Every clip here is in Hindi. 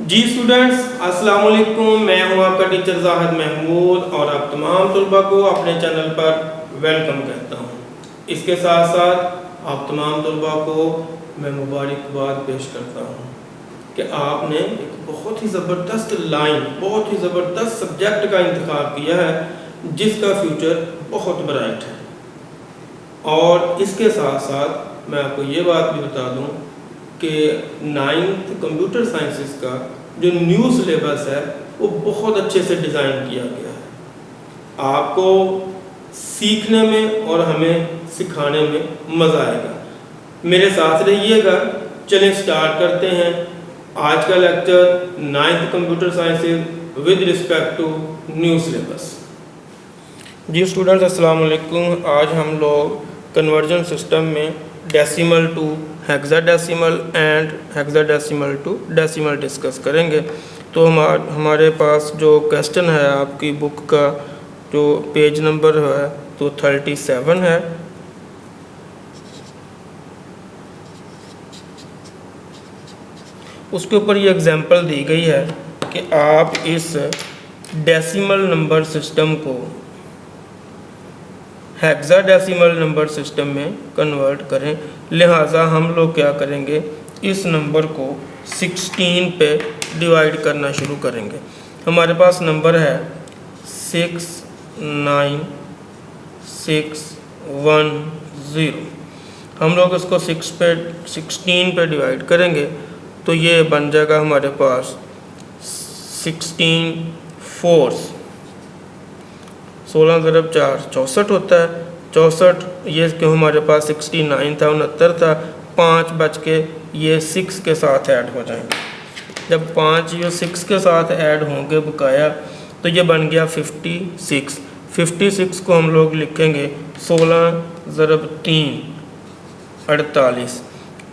जी स्टूडेंट्स, अस्सलाम वालेकुम। मैं हूं आपका टीचर जाहिद महमूद और आप तमाम तलबा को अपने चैनल पर वेलकम कहता हूं। इसके साथ साथ आप तमाम तलबा को मैं मुबारकबाद पेश करता हूं कि आपने एक बहुत ही ज़बरदस्त लाइन, बहुत ही ज़बरदस्त सब्जेक्ट का इंतखाब किया है जिसका फ्यूचर बहुत ब्राइट है। और इसके साथ साथ मैं आपको ये बात भी बता दूं कि 9th कंप्यूटर साइंसेस का जो न्यू सिलेबस है वो बहुत अच्छे से डिज़ाइन किया गया है। आपको सीखने में और हमें सिखाने में मज़ा आएगा। मेरे साथ रहिएगा। चलें स्टार्ट करते हैं आज का lecture 9th computer sciences with respect to new syllabus. जी स्टूडेंट्स, अस्सलाम वालेकुम। आज हम लोग कन्वर्जन सिस्टम में decimal to hexadecimal and hexadecimal to decimal discuss करेंगे। तो हमारे पास जो क्वेश्चन है आपकी बुक का जो पेज नंबर है तो 37 है। उसके ऊपर ये एग्जांपल दी गई है कि आप इस डेसिमल नंबर सिस्टम को हेक्साडेसिमल नंबर सिस्टम में कन्वर्ट करें। लिहाजा हम लोग क्या करेंगे, इस नंबर को 16 पे डिवाइड करना शुरू करेंगे। हमारे पास नंबर है 69610। हम लोग इसको 16 पे डिवाइड करेंगे तो ये बन जाएगा हमारे पास 16 फोर्स। 16 × 4 64 होता है। 64 ये क्यों हमारे पास 69 था, 69 था, 5 बच के ये 6 के साथ ऐड हो जाएंगे। जब 5 ये 6 के साथ ऐड होंगे बकाया तो ये बन गया 56। 56 को हम लोग लिखेंगे 16 × 3 48।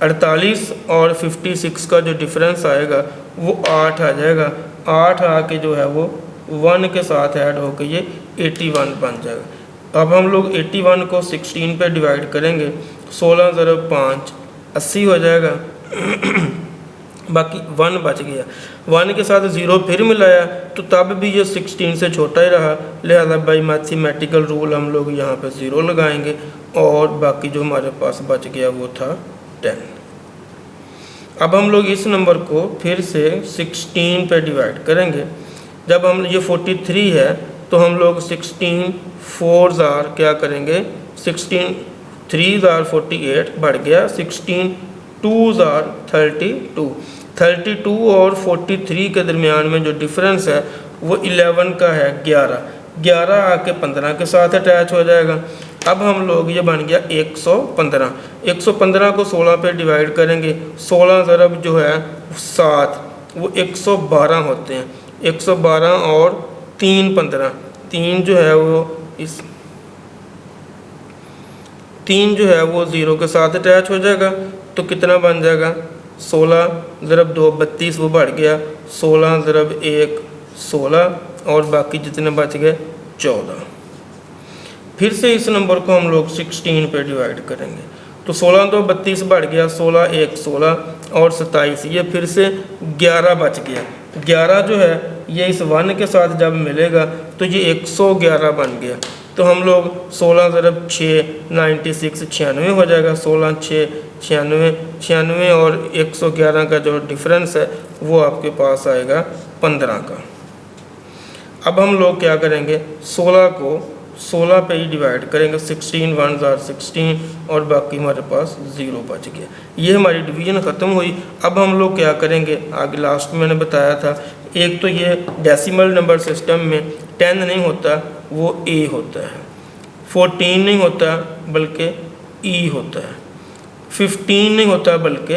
48 और 56 का जो डिफरेंस आएगा वो 8 आ जाएगा। 8 आके जो है वो 1 के साथ ऐड होकर ये 81 बन जाएगा। अब हम लोग 81 को 16 पे डिवाइड करेंगे। 16 × 5 80 हो जाएगा। बाकी 1 बच गया। 1 के साथ 0 फिर मिलाया तो तब भी ये 16 से छोटा ही रहा। लिहाजा बाई मैथमेटिकल रूल हम लोग यहाँ पे 0 लगाएंगे और बाकी जो हमारे पास बच गया वो था 10। अब हम लोग इस नंबर को फिर से 16 पे डिवाइड करेंगे। जब हम ये 43 है तो हम लोग 16 4 क्या करेंगे, 16 3 48 बढ़ गया, 16 2 32। 32 और 43 के दरमियान में जो डिफरेंस है वो 11 का है 11। 11 आके 15 के साथ अटैच हो जाएगा। अब हम लोग ये बन गया 115। 115 को 16 पे डिवाइड करेंगे। 16 ज़रब जो है 7 वो 112 होते हैं। 112 और 3 15, 3 जो है वो इस 3 जो है वो 0 के साथ अटैच हो जाएगा तो कितना बन जाएगा, 16 × 2 32 वो बढ़ गया, 16 × 1 16 और बाकी जितने बच गए 14। फिर से इस नंबर को हम लोग 16 पे डिवाइड करेंगे तो 16 2 32 बढ़ गया, 16 1 16 और 27, ये फिर से 11 बच गया। 11 जो है ये इस 1 के साथ जब मिलेगा तो ये 111 बन गया। तो हम लोग 16 × 6 96 96 हो जाएगा। 16 6 96 96 और 111 का जो डिफरेंस है वो आपके पास आएगा 15 का। अब हम लोग क्या करेंगे, 16 को 16 पे ही डिवाइड करेंगे। 16 1 16 और बाकी हमारे पास 0 बच गया। ये हमारी डिवीजन ख़त्म हुई। अब हम लोग क्या करेंगे, आगे लास्ट में मैंने बताया था, एक तो ये डेसिमल नंबर सिस्टम में 10 नहीं होता, वो A होता है। 14 नहीं होता बल्कि E होता है। 15 नहीं होता बल्कि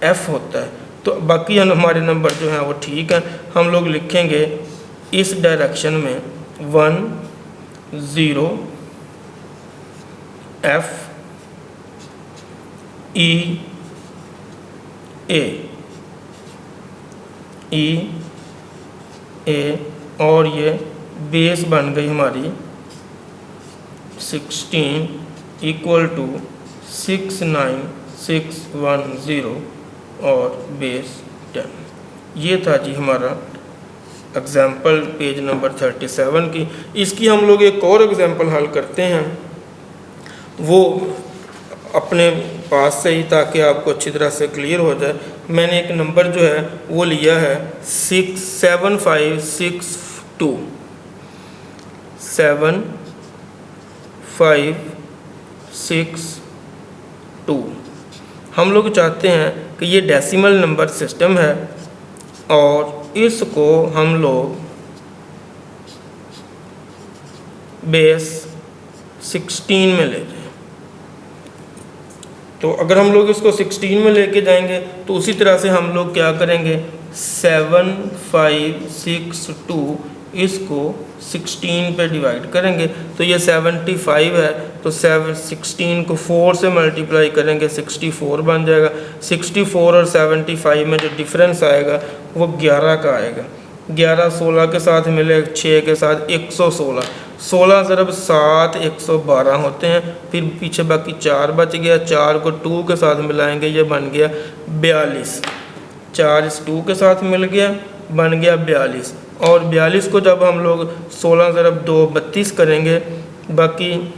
F होता है। तो बाकी हमारे नंबर जो हैं वो ठीक हैं। हम लोग लिखेंगे इस डायरेक्शन में 1 0 F E A E A और ये बेस बन गई हमारी 16 = 69610 और बेस 10। ये था जी हमारा एग्जाम्पल पेज नंबर 37 की। इसकी हम लोग एक और एग्जाम्पल हल करते हैं, वो अपने पास से ही, ताकि आपको अच्छी तरह से क्लियर हो जाए। मैंने एक नंबर जो है वो लिया है 67562 7562। हम लोग चाहते हैं कि ये डेसिमल नंबर सिस्टम है और इसको हम लोग बेस 16 में ले जाएं। तो अगर हम लोग इसको 16 में लेके जाएंगे तो उसी तरह से हम लोग क्या करेंगे, 7562 इसको 16 पे डिवाइड करेंगे तो ये 75 है, तो 16 को 4 से मल्टीप्लाई करेंगे 64 बन जाएगा। 64 और 75 में जो डिफरेंस आएगा वो 11 का आएगा। 11 16 के साथ मिले 6 के साथ 116, 16 ज़रब 7 112 होते हैं। फिर पीछे बाकी 4 बच गया, 4 को 2 के साथ मिलाएंगे, ये बन गया 42। 4 इस 2 के साथ मिल गया, बन गया 42। और 42 को जब हम लोग 16 ज़रब 2 32 करेंगे, बाकी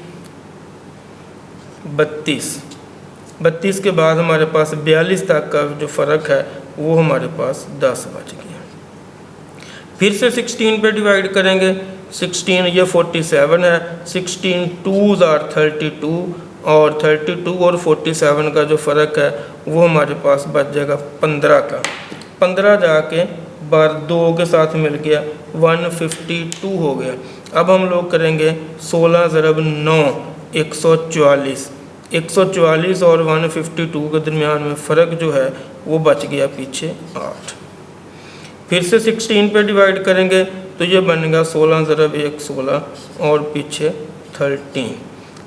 32 के बाद हमारे पास 42 तक का जो फ़र्क है वो हमारे पास 10 बच गया। फिर से 16 पे डिवाइड करेंगे, 16 ये 47 है, 16 2s आर 32 और 32 और 47 का जो फ़र्क है वो हमारे पास बच जाएगा 15 का। 15 जाके बार 2 के साथ मिल गया 152 हो गया। अब हम लोग करेंगे 16 ज़रब 9 144। 144 और 152 के दरमियान में फ़र्क जो है वो बच गया पीछे 8। फिर से 16 पे डिवाइड करेंगे तो ये बनेगा 16 ज़रब 1 16 और पीछे 13।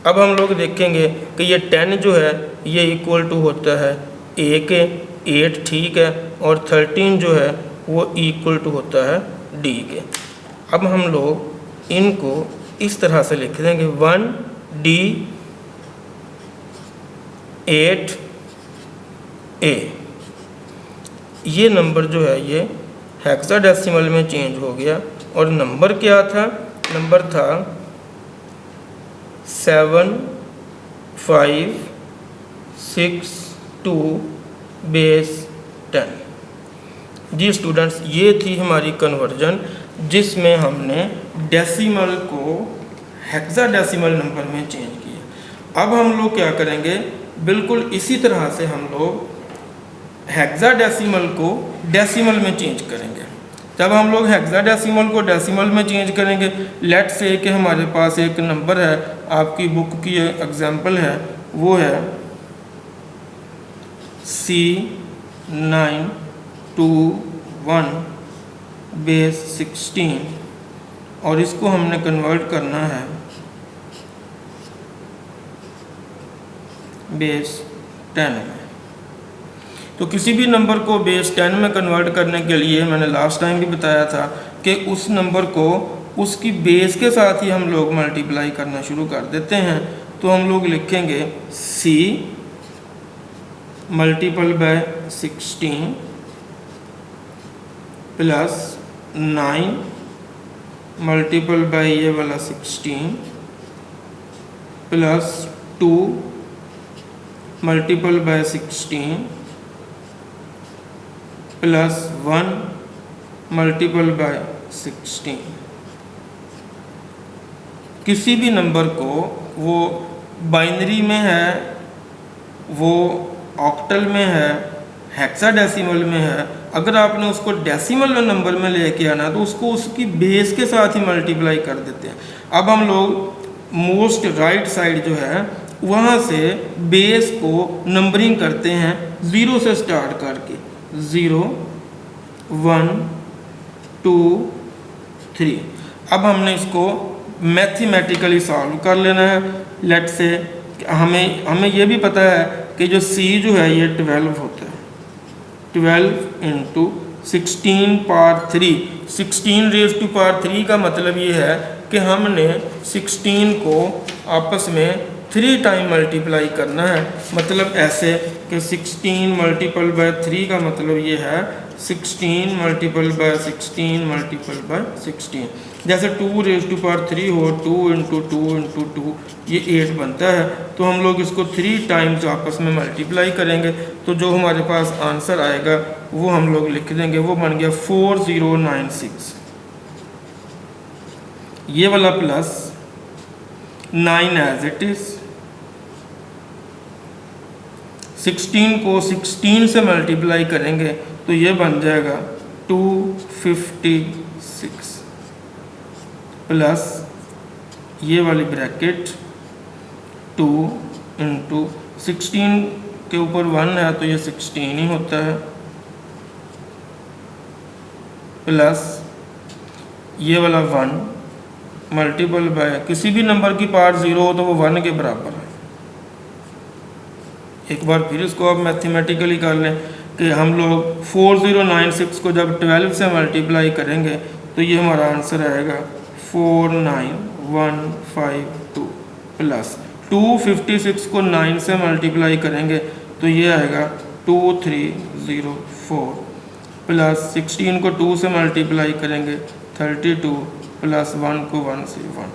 अब हम लोग देखेंगे कि ये 10 जो है ये इक्वल टू होता है A के, 8 ठीक है, और 13 जो है वो इक्वल टू होता है D के। अब हम लोग इनको इस तरह से लिख देंगे 1D 8A। ये नंबर जो है ये हेक्साडेसिमल में चेंज हो गया और नंबर क्या था, नंबर था 7562 बेस 10। जी स्टूडेंट्स, ये थी हमारी कन्वर्जन जिसमें हमने डेसिमल को हेक्साडेसिमल नंबर में चेंज किया। अब हम लोग क्या करेंगे, बिल्कुल इसी तरह से हम लोग हेक्साडेसिमल को डेसिमल में चेंज करेंगे। जब हम लोग हेक्साडेसिमल को डेसिमल में चेंज करेंगे, लेट से कि हमारे पास एक नंबर है, आपकी बुक की एग्जांपल है, वो है C921 बेस 16 और इसको हमने कन्वर्ट करना है बेस 10 में। तो किसी भी नंबर को बेस 10 में कन्वर्ट करने के लिए मैंने लास्ट टाइम भी बताया था कि उस नंबर को उसकी बेस के साथ ही हम लोग मल्टीप्लाई करना शुरू कर देते हैं। तो हम लोग लिखेंगे C multiple bye 16 plus 9 multiple bye ये वाला 16 plus 2 multiple bye 16 plus 1 multiple bye 16। किसी भी नंबर को वो बाइनरी में है, वो ऑक्टल में है, हेक्साडेसिमल में है, अगर आपने उसको डेसिमल नंबर में लेके आना तो उसको उसकी बेस के साथ ही मल्टीप्लाई कर देते हैं। अब हम लोग मोस्ट राइट साइड जो है वहाँ से बेस को नंबरिंग करते हैं 0 से स्टार्ट करके, 0 1 2 3। अब हमने इसको मैथमेटिकली सॉल्व कर लेना है। लेट से हमें ये भी पता है कि जो C जो है ये 12 होता है, 12 into 16 power 3। 16 raise to power 3 का मतलब ये है कि हमने 16 को आपस में 3 टाइम मल्टीप्लाई करना है। मतलब ऐसे कि 16 मल्टीपल बाय 3 का मतलब ये है 16 मल्टीपल बाय 16 मल्टीपल बाय 16। जैसे 2⁻³ हो, 2 × 2 × 2 ये 8 बनता है। तो हम लोग इसको 3 टाइम्स आपस में मल्टीप्लाई करेंगे, तो जो हमारे पास आंसर आएगा वो हम लोग लिख देंगे, वो बन गया 4096। ये वाला प्लस 9 एज इट इज, 16 को 16 से मल्टीप्लाई करेंगे तो ये बन जाएगा 256 प्लस ये वाली ब्रैकेट 2 × 16 के ऊपर 1 है तो ये 16 ही होता है, प्लस ये वाला 1 मल्टीपल बाय किसी भी नंबर की पार्ट 0 हो तो वो 1 के बराबर है। एक बार फिर इसको आप मैथमेटिकली कर लें कि हम लोग 4096 को जब 12 से मल्टीप्लाई करेंगे तो ये हमारा आंसर आएगा 49152 प्लस 256 को 9 से मल्टीप्लाई करेंगे तो ये आएगा 2304 प्लस 16 को 2 से मल्टीप्लाई करेंगे 32 प्लस 1 को 1 से 1।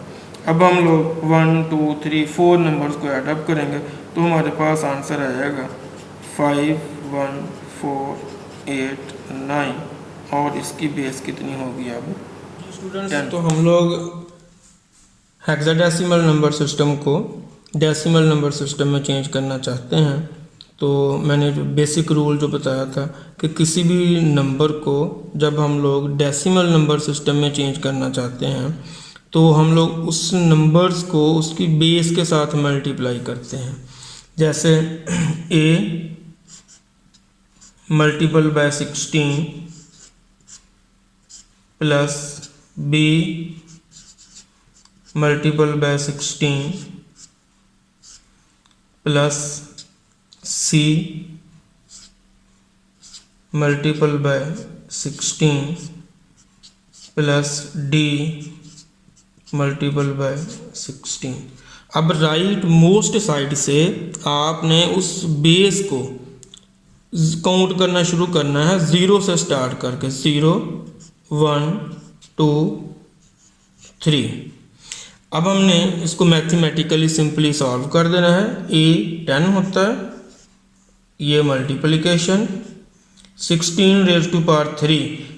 अब हम लोग 1 2 3 4 नंबर्स को ऐड अप करेंगे तो हमारे पास आंसर आएगा 51489 और इसकी बेस कितनी होगी अब स्टूडेंट्स। तो हम लोग हेक्साडेसिमल नंबर सिस्टम को डेसिमल नंबर सिस्टम में चेंज करना चाहते हैं। तो मैंने जो बेसिक रूल जो बताया था कि किसी भी नंबर को जब हम लोग डेसिमल नंबर सिस्टम में चेंज करना चाहते हैं तो हम लोग उस नंबर्स को उसकी बेस के साथ मल्टीप्लाई करते हैं। जैसे a multiple bye 16 plus b multiple bye 16 plus c multiple bye 16 plus d multiple bye 16। अब राइट मोस्ट साइड से आपने उस बेस को काउंट करना शुरू करना है 0 से स्टार्ट करके 0 1 2 3। अब हमने इसको मैथमेटिकली सिंपली सॉल्व कर देना है। a 10 होता है, ये मल्टीप्लिकेशन 16⁻³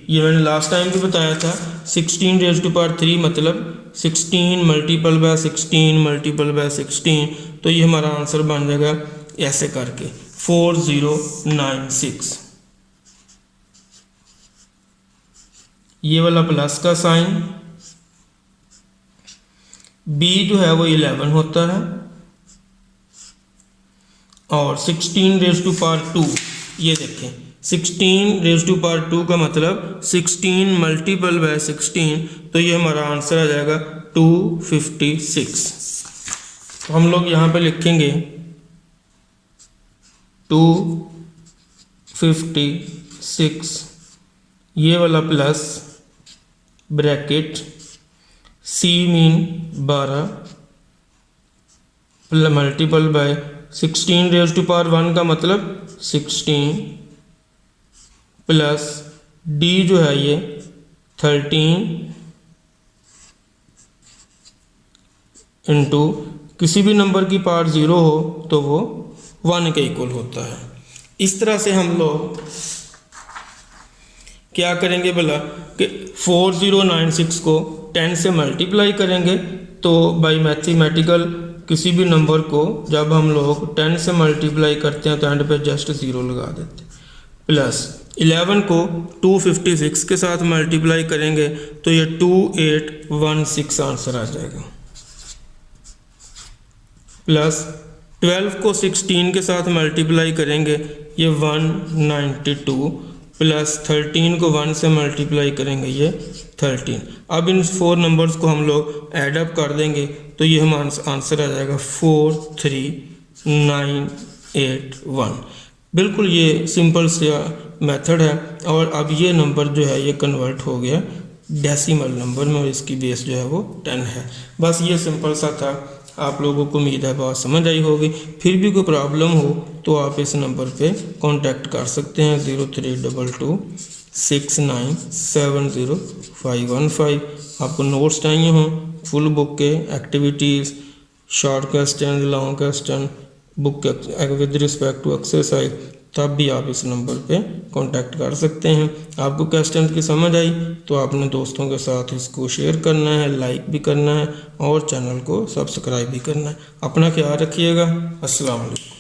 ये मैंने लास्ट टाइम भी बताया था। 16⁻³ मतलब 16 मल्टीपल बाय 16 मल्टीपल बाय 16, तो ये हमारा आंसर बन जाएगा ऐसे करके 4096। ये वाला प्लस का साइन, b जो है वो 11 होता है और 16⁻², ये देखें 16⁻² का मतलब 16 मल्टीपल बाय 16, तो ये हमारा आंसर आ जाएगा 256। तो हम लोग यहाँ पे लिखेंगे 256, ये वाला plus bracket c mean 12 multiple bye 16⁻1 का मतलब 16 प्लस d जो है ये 13 इंटू किसी भी नंबर की पार्ट 0 हो तो वो 1 के इक्वल होता है। इस तरह से हम लोग क्या करेंगे भला कि 4096 को 10 से मल्टीप्लाई करेंगे, तो बाय मैथमेटिकल किसी भी नंबर को जब हम लोग 10 से मल्टीप्लाई करते हैं तो एंड पे जस्ट 0 लगा देते हैं, प्लस 11 को 256 के साथ मल्टीप्लाई करेंगे तो ये 2816 आंसर आ जाएगा, प्लस 12 को 16 के साथ मल्टीप्लाई करेंगे ये 192, प्लस 13 को 1 से मल्टीप्लाई करेंगे ये 13। अब इन 4 नंबर्स को हम लोग ऐड अप कर देंगे तो ये हम आंसर आ जाएगा 43981। बिल्कुल ये सिंपल सा मेथड है और अब ये नंबर जो है ये कन्वर्ट हो गया डेसिमल नंबर में और इसकी बेस जो है वो 10 है। बस ये सिंपल सा था आप लोगों को उम्मीद है बात समझ आई होगी। फिर भी कोई प्रॉब्लम हो तो आप इस नंबर पे कांटेक्ट कर सकते हैं 0322697015। आपको नोट्स चाहिए हों, फुल बुक के activities, short question, long question, book with respect to exercise, तब भी आप इस नंबर पे कांटेक्ट कर सकते हैं। आपको क्वेश्चन की समझ आई तो आपने दोस्तों के साथ इसको शेयर करना है, लाइक भी करना है और चैनल को सब्सक्राइब भी करना है। अपना ख्याल रखिएगा। अस्सलाम वालेकुम।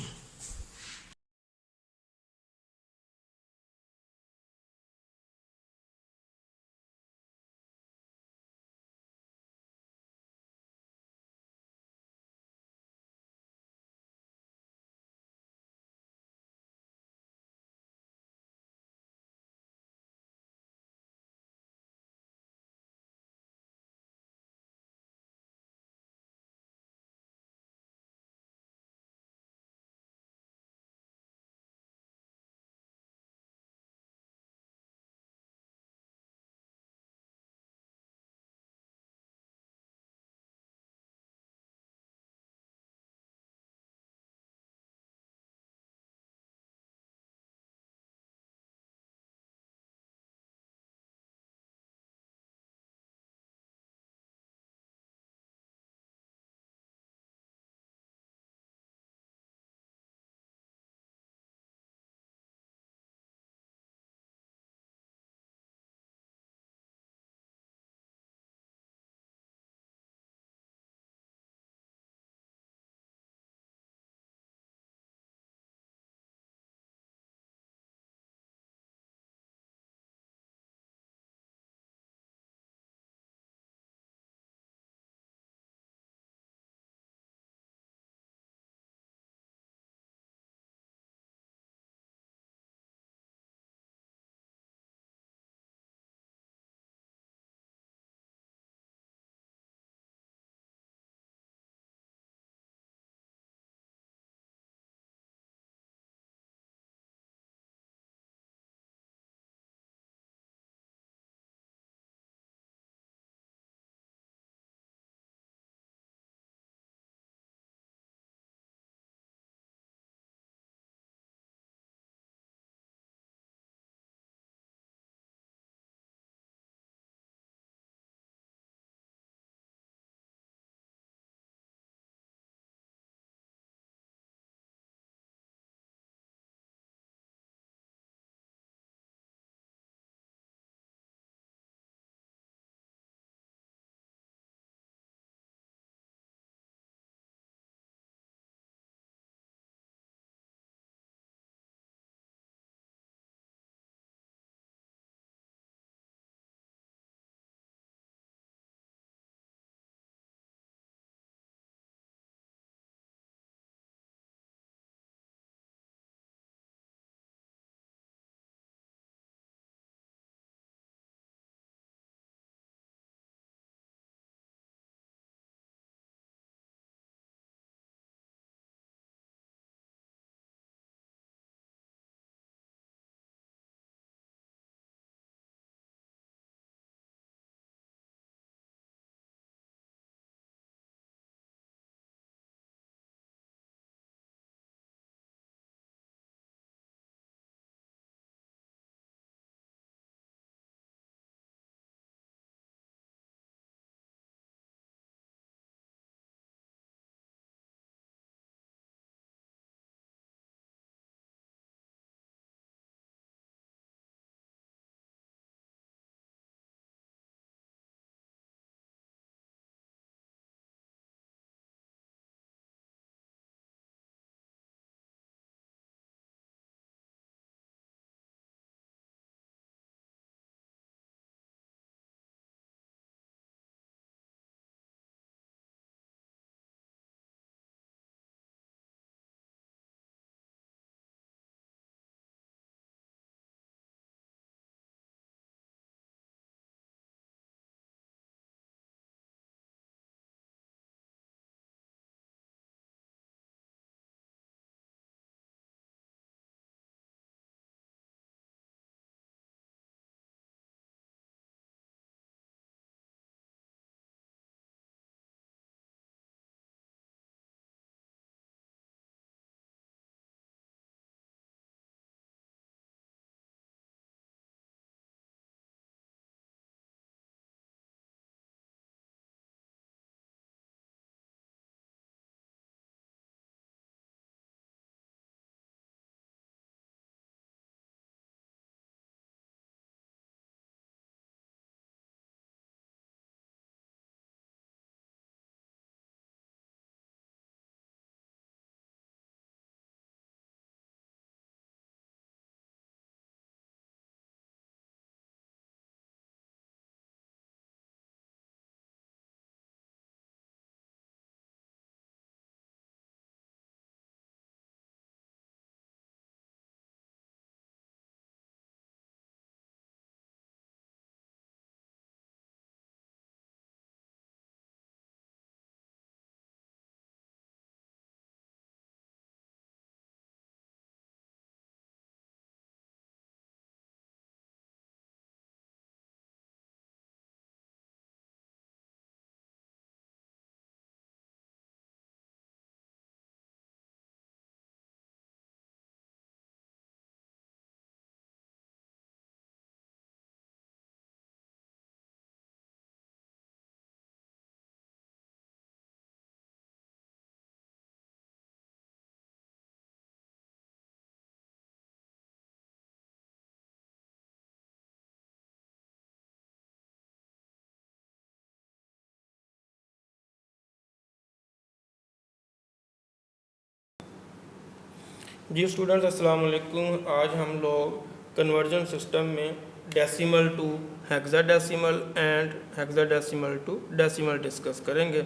जी स्टूडेंट्स अस्सलाम वालेकुम। आज हम लोग कन्वर्जन सिस्टम में decimal to hexadecimal and hexadecimal to decimal discuss करेंगे।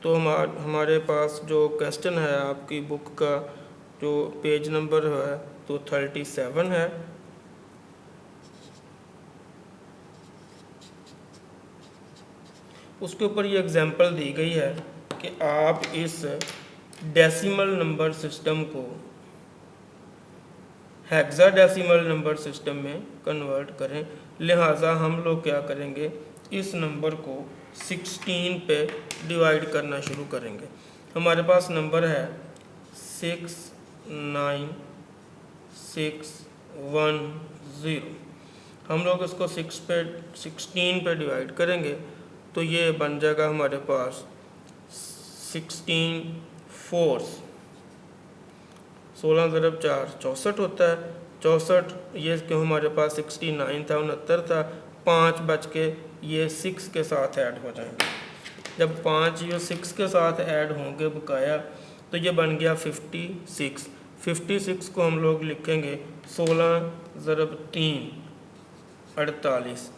तो हमारे पास जो क्वेश्चन है आपकी बुक का जो पेज नंबर है तो 37 है। उसके ऊपर ये एग्जांपल दी गई है कि आप इस डेसिमल नंबर सिस्टम को हेक्साडेसिमल नंबर सिस्टम में कन्वर्ट करें। लिहाजा हम लोग क्या करेंगे, इस नंबर को 16 पे डिवाइड करना शुरू करेंगे। हमारे पास नंबर है 69610। हम लोग इसको 16 पे डिवाइड करेंगे तो ये बन जाएगा हमारे पास 16 फोर्स 16 ज़रब 4 64 होता है। 64 ये क्यों हमारे पास 69 था 69 था, 5 बच के ये 6 के साथ ऐड हो जाएंगे। जब 5 ये 6 के साथ ऐड होंगे बकाया तो ये बन गया 56। 56 को हम लोग लिखेंगे 16 ज़रब 3 48।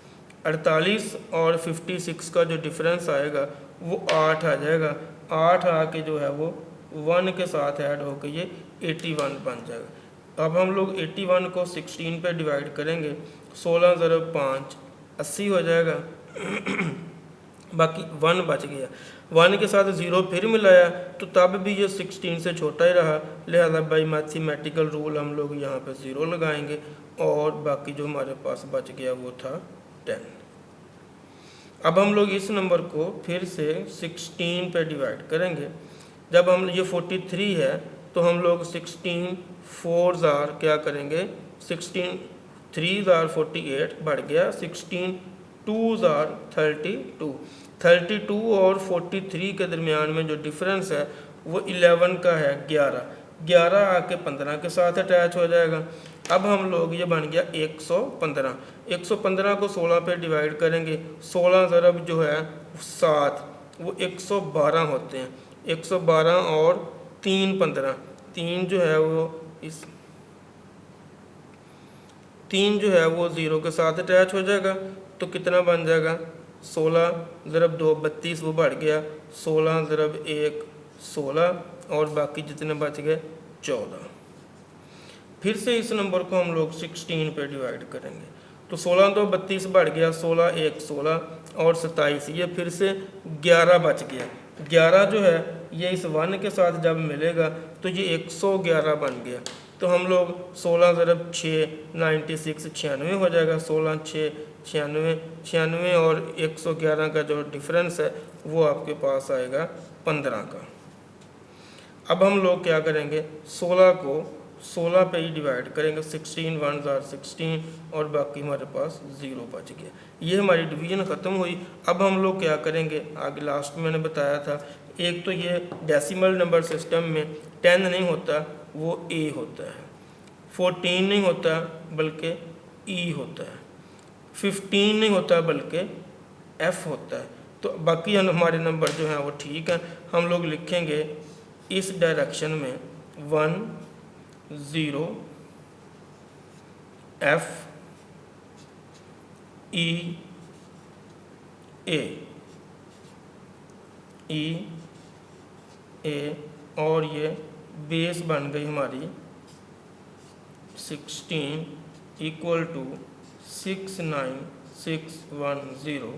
48 और 56 का जो डिफरेंस आएगा वो 8 आ जाएगा। 8 आके जो है वो 1 के साथ ऐड होकर ये 81 बन जाएगा। अब हम लोग 81 को 16 पे डिवाइड करेंगे, 16 ज़रब 5 80 हो जाएगा। बाकी 1 बच गया, 1 के साथ 0 फिर मिलाया तो तब भी ये 16 से छोटा ही रहा। लिहाजा बाई मैथमेटिकल रूल हम लोग यहाँ पे 0 लगाएंगे और बाकी जो हमारे पास बच गया वो था 10। अब हम लोग इस नंबर को फिर से 16 पे डिवाइड करेंगे। जब हम ये 43 है तो हम लोग 16 4 ज़ार क्या करेंगे, 16 3 ज़ार 48 बढ़ गया, 16 2 ज़ार 32। 32 और 43 के दरमियान में जो डिफरेंस है वो 11 का है 11। 11 आके 15 के साथ अटैच हो जाएगा। अब हम लोग ये बन गया 115। 115 को 16 पे डिवाइड करेंगे, 16 ज़रब जो है 7 वो 112 होते हैं। 112 और 3 15, 3 जो है वो इस 3 जो है वो 0 के साथ अटैच हो जाएगा तो कितना बन जाएगा, 16 ज़रब 2 32 वो बढ़ गया, 16 ज़रब 1 16 और बाकी जितने बच गए 14। फिर से इस नंबर को हम लोग 16 पे डिवाइड करेंगे तो 16 2 32 बढ़ गया, 16 1 16 और 27, ये फिर से 11 बच गया। 11 जो है ये इस 1 के साथ जब मिलेगा तो ये 111 बन गया। तो हम लोग 16 ज़रब 6 96 96 हो जाएगा, 16 6 96 96 और 111 का जो डिफरेंस है वो आपके पास आएगा 15 का। अब हम लोग क्या करेंगे, 16 को 16 पे ही डिवाइड करेंगे, 16 1 ज़ार 16 और बाकी हमारे पास 0 बच गया। ये हमारी डिवीज़न ख़त्म हुई। अब हम लोग क्या करेंगे, आगे लास्ट में मैंने बताया था, एक तो ये डेसिमल नंबर सिस्टम में 10 नहीं होता वो A होता है, 14 नहीं होता बल्कि E होता है, 15 नहीं होता बल्कि F होता है। तो बाकी हमारे नंबर जो हैं वो ठीक हैं। हम लोग लिखेंगे इस डायरेक्शन में 1 0 F E A और ये बेस बन गई हमारी 16 इक्वल टू 69610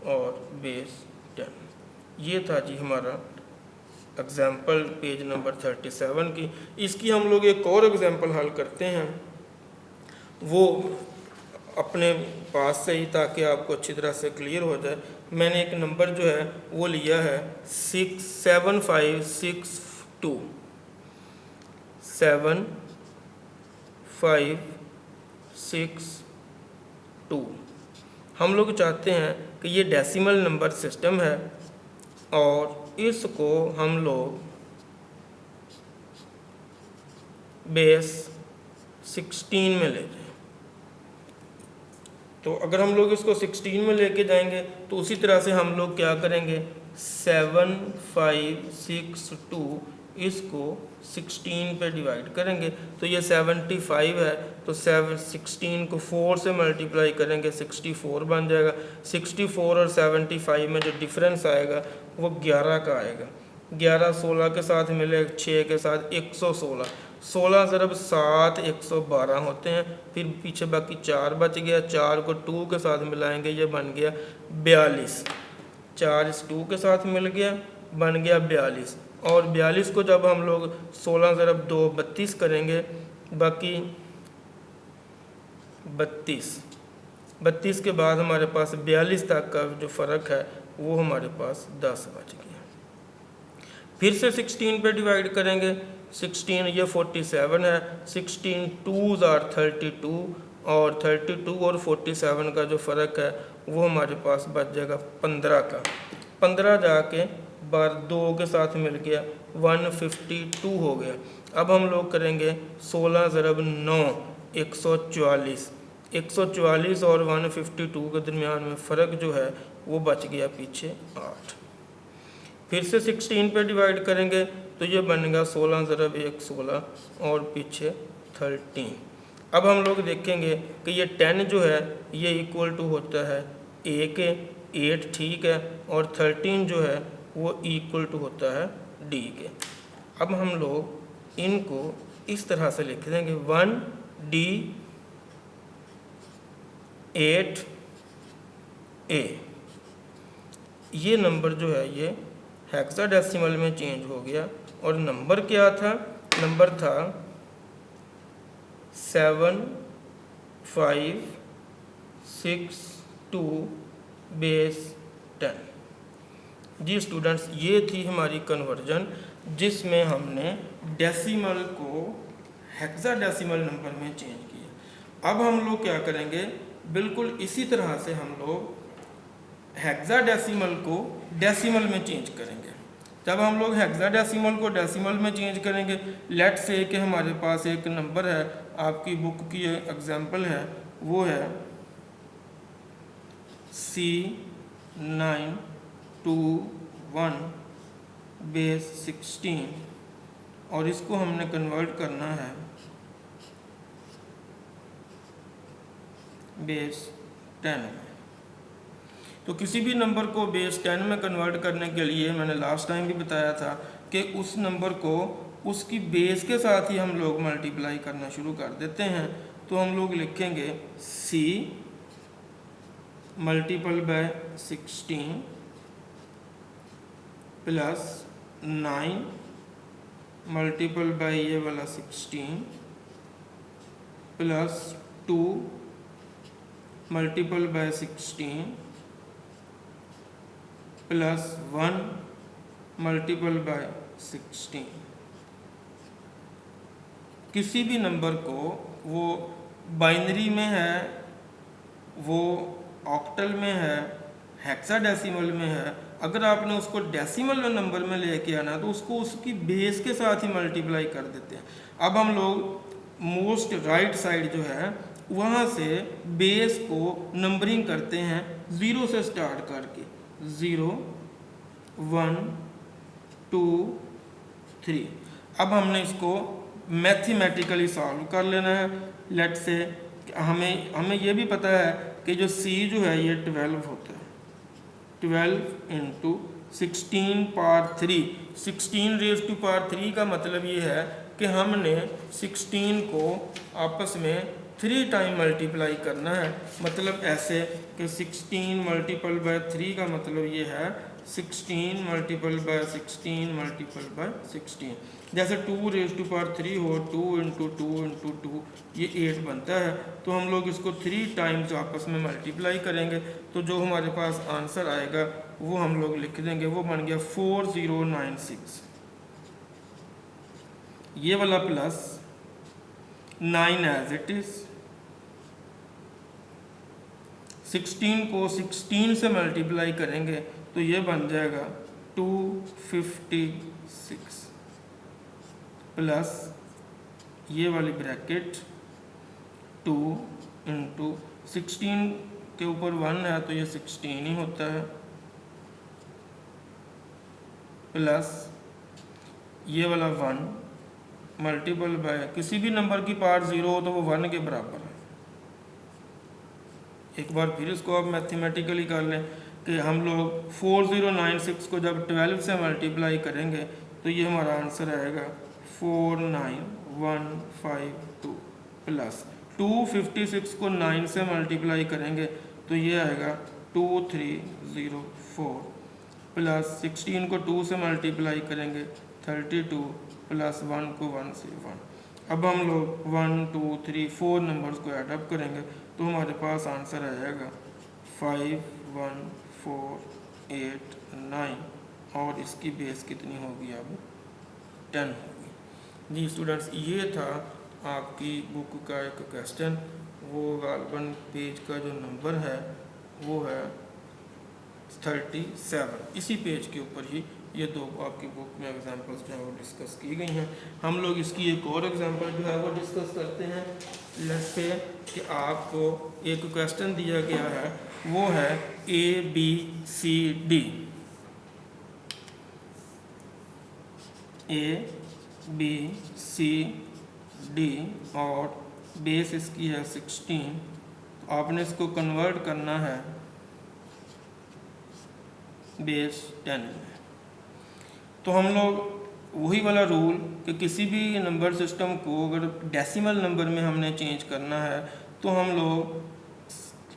और बेस 10। ये था जी हमारा एग्जाम्पल पेज नंबर 37 की। इसकी हम लोग एक और एग्जाम्पल हल करते हैं, वो अपने पास से ही, ताकि आपको अच्छी तरह से क्लियर हो जाए। मैंने एक नंबर जो है वो लिया है 7562 7562। हम लोग चाहते हैं कि ये डेसिमल नंबर सिस्टम है और इसको हम लोग बेस 16 में ले जाएं। तो अगर हम लोग इसको 16 में लेके जाएंगे तो उसी तरह से हम लोग क्या करेंगे, 7562 इसको 16 पे डिवाइड करेंगे तो ये 75 है, तो 16 को 4 से मल्टीप्लाई करेंगे 64 बन जाएगा। 64 और 75 में जो डिफरेंस आएगा वो 11 का आएगा। 11 16 के साथ मिले 6 के साथ 116, 16 ज़रब 7 112 होते हैं। फिर पीछे बाकी 4 बच गया, 4 को 2 के साथ मिलाएंगे, ये बन गया 42। 4 इस 2 के साथ मिल गया, बन गया 42। और 42 को जब हम लोग 16 ज़रब 2 32 करेंगे, बाकी 32 के बाद हमारे पास 42 तक का जो फ़र्क है वो हमारे पास 10 बच गया। फिर से 16 पे डिवाइड करेंगे, 16 ये 47 है, 16 2s आर 32 और 32 और 47 का जो फ़र्क है वो हमारे पास बच जाएगा 15 का। 15 जाके बार 2 के साथ मिल गया 152 हो गया। अब हम लोग करेंगे 16 ज़रब 9 144, 144 और 152 के दरमियान में फ़र्क जो है वो बच गया पीछे 8। फिर से 16 पे डिवाइड करेंगे तो ये बनेगा 16 ज़रब 1 16 और पीछे 13। अब हम लोग देखेंगे कि ये 10 जो है ये इक्वल टू होता है ए के, 8 ठीक है, और 13 जो है वो इक्वल टू होता है डी के। अब हम लोग इनको इस तरह से लिख देंगे 1 डी 8 ए। ये नंबर जो है ये हेक्साडेसिमल में चेंज हो गया और नंबर क्या था, नंबर था 7 5 6 2 बेस 10। जी स्टूडेंट्स, ये थी हमारी कन्वर्जन जिसमें हमने डेसिमल को हेक्साडेसिमल नंबर में चेंज किया। अब हम लोग क्या करेंगे, बिल्कुल इसी तरह से हम लोग हेक्साडेसिमल को डेसिमल में चेंज करेंगे। जब हम लोग हेक्साडेसिमल को डेसिमल में चेंज करेंगे, लेट्स से कि हमारे पास एक नंबर है, आपकी बुक की एग्जांपल है, वो है C921 बेस 16 और इसको हमने कन्वर्ट करना है बेस 10 में। तो किसी भी नंबर को बेस 10 में कन्वर्ट करने के लिए मैंने लास्ट टाइम भी बताया था कि उस नंबर को उसकी बेस के साथ ही हम लोग मल्टीप्लाई करना शुरू कर देते हैं। तो हम लोग लिखेंगे C multiple bye 16 plus 9 multiple bye ये वाला 16 plus 2 multiple bye 16 plus 1 multiple bye 16। किसी भी नंबर को वो बाइनरी में है, वो ऑक्टल में है, हेक्साडेसिमल में है, अगर आपने उसको डेसिमल नंबर में लेके आना तो उसको उसकी बेस के साथ ही मल्टीप्लाई कर देते हैं। अब हम लोग मोस्ट राइट साइड जो है वहाँ से बेस को नंबरिंग करते हैं 0 से स्टार्ट करके, 0 1 2 3। अब हमने इसको मैथमेटिकली सॉल्व कर लेना है। लेट से हमें ये भी पता है कि जो C जो है ये 12 होता है, 12 into 16 power 3। 16 raise to power 3 का मतलब ये है कि हमने 16 को आपस में 3 टाइम मल्टीप्लाई करना है। मतलब ऐसे कि 16 मल्टीपल बाय 3 का मतलब ये है 16 मल्टीपल बाय 16 मल्टीपल बाय 16। जैसे 2 रेज़ टू पावर 3 हो, 2 इंटू 2 इंटू 2 ये 8 बनता है। तो हम लोग इसको 3 टाइम्स आपस में मल्टीप्लाई करेंगे तो जो हमारे पास आंसर आएगा वो हम लोग लिख देंगे, वो बन गया 4096। ये वाला प्लस 9 एज इट इज, 16 को 16 से मल्टीप्लाई करेंगे तो ये बन जाएगा 256 प्लस ये वाली ब्रैकेट 2 इंटू 16 के ऊपर 1 है तो ये 16 ही होता है, प्लस ये वाला 1 मल्टीपल बाय किसी भी नंबर की पार्ट 0 हो तो वो 1 के बराबर है। एक बार फिर इसको आप मैथमेटिकली कर लें कि हम लोग 4096 को जब 12 से मल्टीप्लाई करेंगे तो ये हमारा आंसर आएगा 49152 प्लस 256 को 9 से मल्टीप्लाई करेंगे तो ये आएगा 2304 प्लस 16 को 2 से मल्टीप्लाई करेंगे 32 प्लस 1 को 1 से 1। अब हम लोग 1 2 3 4 नंबर्स को ऐड अप करेंगे तो हमारे पास आंसर आ जाएगा 51489 और इसकी बेस कितनी होगी अब 10 होगी। जी स्टूडेंट्स, ये था आपकी बुक का एक क्वेश्चन। वो गालबन पेज का जो नंबर है वो है 37। इसी पेज के ऊपर ही ये दो आपकी बुक में एग्जांपल्स जो है वो डिस्कस की गई हैं। हम लोग इसकी एक और एग्जांपल जो है वो डिस्कस करते हैं। लेट्स से कि आपको एक क्वेश्चन दिया गया है, वो है ABCD। ABCD और बेस इसकी है 16। तो आपने इसको कन्वर्ट करना है बेस 10 में। तो हम लोग वही वाला रूल कि किसी भी नंबर सिस्टम को अगर डेसिमल नंबर में हमने चेंज करना है तो हम लोग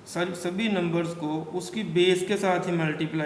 सभी नंबर्स को उसकी बेस के साथ ही मल्टीप्लाई